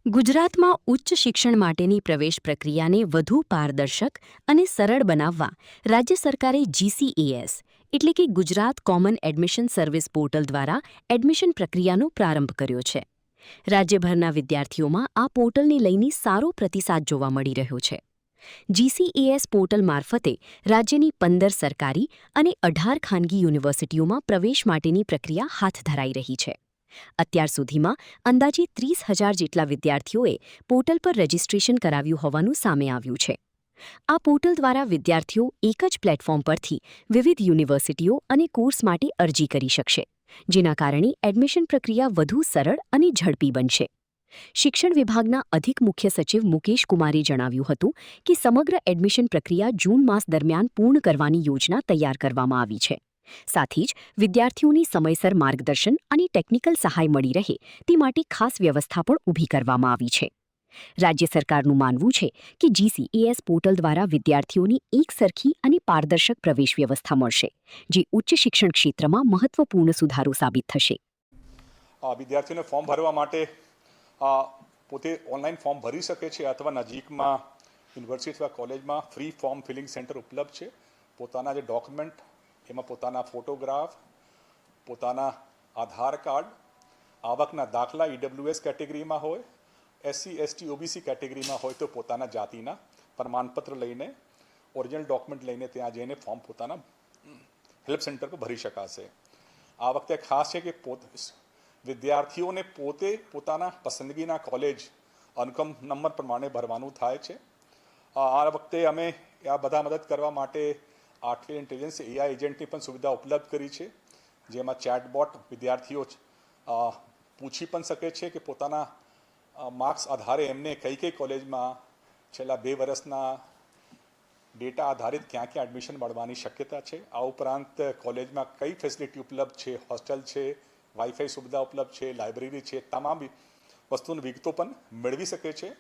ગુજરાતમાં ઉચ્ચ શિક્ષણ માટેની પ્રવેશ પ્રક્રિયાને વધુ પારદર્શક અને સરળ બનાવવા રાજ્ય સરકારે GCAS એટલે કે Gujarat common admission service portal દ્વારા એડમિશન પ્રક્રિયાનો પ્રારંભ કર્યો છે. રાજ્યભરના વિદ્યાર્થીઓમાં આ પોર્ટલને લઈને સારો પ્રતિસાદ જોવા મળી રહ્યો છે. GCAS પોર્ટલ મારફતે રાજ્યની 15 સરકારી અને 18 ખાનગી યુનિવર્સિટીઓમાં પ્રવેશ માટેની પ્રક્રિયા હાથ ધરાઈ રહી છે. અત્યાર સુધીમાં અંદાજે 30,000 જેટલા વિદ્યાર્થીઓએ પોર્ટલ પર રજીસ્ટ્રેશન કરાવ્યું હોવાનું સામે આવ્યું છે. આ પોર્ટલ દ્વારા વિદ્યાર્થીઓ એક જ પ્લેટફોર્મ પરથી વિવિધ યુનિવર્સિટીઓ અને કોર્સ માટે અરજી કરી શકશે, જેના કારણે એડમિશન પ્રક્રિયા વધુ સરળ અને ઝડપી બનશે. શિક્ષણ વિભાગના અધિક મુખ્ય સચિવ મુકેશ કુમારે જણાવ્યું હતું કે સમગ્ર એડમિશન પ્રક્રિયા જૂન માસ દરમિયાન પૂર્ણ કરવાની યોજના તૈયાર કરવામાં આવી છે. સાથે જ વિદ્યાર્થીઓને સમયસર માર્ગદર્શન અને ટેકનિકલ સહાય મળી રહે તે માટે ખાસ વ્યવસ્થા પણ ઊભી કરવામાં આવી છે. રાજ્ય સરકારનું માનવું છે કે GCAS પોર્ટલ દ્વારા વિદ્યાર્થીઓને એક સરખી અને પારદર્શક પ્રવેશ વ્યવસ્થા મળશે, જે ઉચ્ચ શિક્ષણ ક્ષેત્રમાં મહત્વપૂર્ણ સુધારો સાબિત થશે. વિદ્યાર્થીઓને ફોર્મ ભરવા માટે પોતે ઓનલાઈન ફોર્મ ભરી શકે છે અથવા નજીકમાં યુનિવર્સિટી અથવા કોલેજમાં ફ્રી ફોર્મ ફિલિંગ સેન્ટર ઉપલબ્ધ છે. પોતાના જે ડોક્યુમેન્ટ એમાં પોતાના ફોટોગ્રાફ, પોતાના આધાર કાર્ડ, આવકના દાખલા EWS કેટેગરીમાં હોય, SC ST OBC કેટેગરીમાં હોય તો પોતાના જાતિના પ્રમાણપત્ર લઈને ઓરિજિનલ ડોક્યુમેન્ટ લઈને ત્યાં જઈને ફોર્મ પોતાના હેલ્પ સેન્ટર પર ભરી શકાશે. આ વખતે ખાસ છે કે વિદ્યાર્થીઓને પોતે પોતાના પસંદગીના કોલેજ અનુક્રમ નંબર પ્રમાણે ભરવાનું થાય છે. આ વખતે અમે આ બધા મદદ કરવા માટે આર્ટિફિશિયલ ઇન્ટેલિજન્સ AI એજન્ટની પણ સુવિધા ઉપલબ્ધ કરી છે, જેમાં ચેટબોટ વિદ્યાર્થીઓ પૂછી પણ શકે છે કે પોતાના માર્ક્સ આધારે એમને કઈ કઈ કોલેજમાં છેલ્લા 2 વર્ષના ડેટા આધારિત ક્યાં ક્યાં એડમિશન મળવાની શક્યતા છે. આ ઉપરાંત કોલેજમાં કઈ ફેસિલિટી ઉપલબ્ધ છે, હોસ્ટેલ છે, વાઈફાઈ સુવિધા ઉપલબ્ધ છે, લાઇબ્રેરી છે, તમામ વસ્તુની વિગતો પણ મેળવી શકે છે.